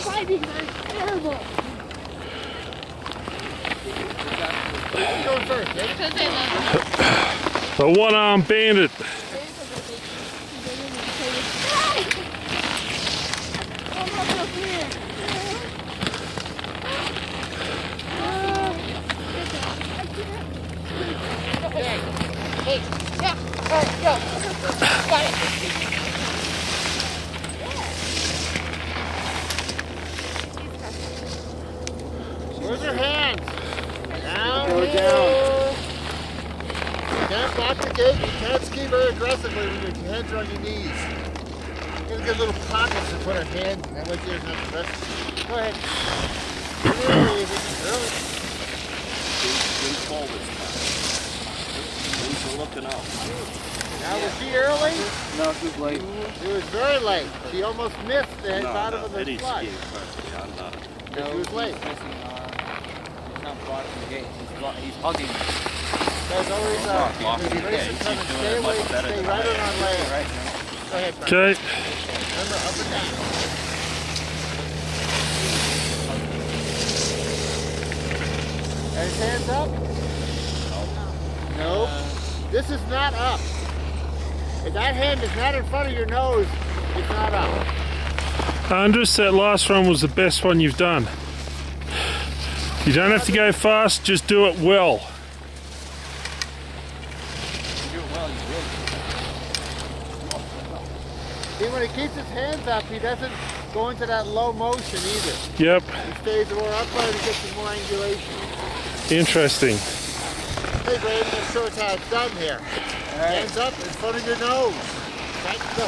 fighting are terrible. Who's going first? Eh? Because they love The one-armed bandit. Hey, yeah, all right, go. Got it. Where's your hands? Down. Go here. down. You can't block the gate. You can't ski very aggressively when your hands are on your knees. We're gonna get little pockets to put our hands in. That way there's not the rest. Go ahead. Really easy. Really. Bring forward, Scott. Things are looking out. Now was she early? No, too late. It was very late. She almost missed the bottom of the Eddie's slide. skiing perfectly. I'm not. No, she was late. He's missing, he's not blocking the gate. He's hugging. There's always not blocking the race gate. is coming. He's doing Stay it much away. better Stay than right I on am. our lane. Right now. Go ahead, Frank. Okay. Remember, up and down. And his hands up? No. This is not up. If that hand is not in front of your nose, it's not up. Andres, that last one was the best one you've done. You don't have to go fast, just do it well. You do it well, you will. See, when he keeps his hands up, he doesn't go into that low motion either. Yep, He stays more upright and gets some more angulation. interesting. Hey, Brady, let's show us how it's done here. Hands up in front of your nose. Right, go.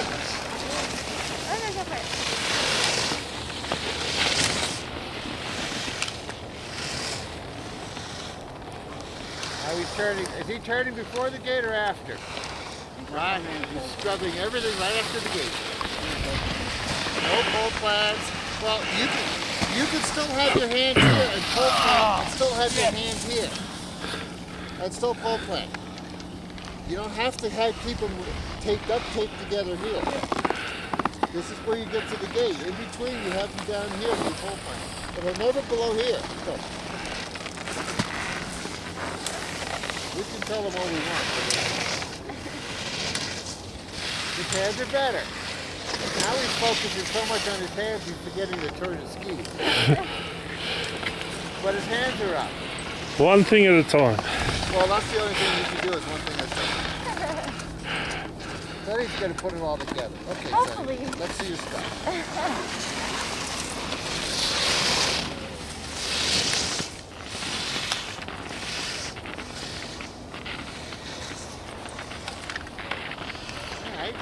Now he's turning. Is he turning before the gate or after? Right. He's scrubbing everything right after the gate. No pole plans. Well, you can still have your hand here and pole plan and still have your hand here. And still pole plan. You don't have to keep them taped together here. This is where you get to the gate. In between, you have them down here with your pole plan. But they're never below here. Go. We can tell them all we want. His hands are better. Now he's focusing so much on his hands, he's forgetting to turn his skis. But his hands are up. One thing at a time. Well, that's the only thing you can do is one thing at a time. Then he's going to put it all together. Okay, Hopefully. Sonny, let's see your stuff. All right.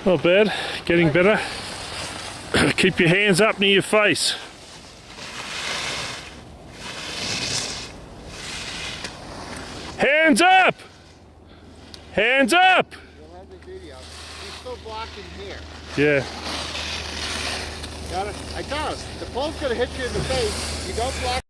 Not bad, getting better. Keep your hands up near your face. Hands up! Hands up! We'll have the video. He's still blocking here. Yeah. Got it? I got it. The pole's going to hit you in the face. You don't block.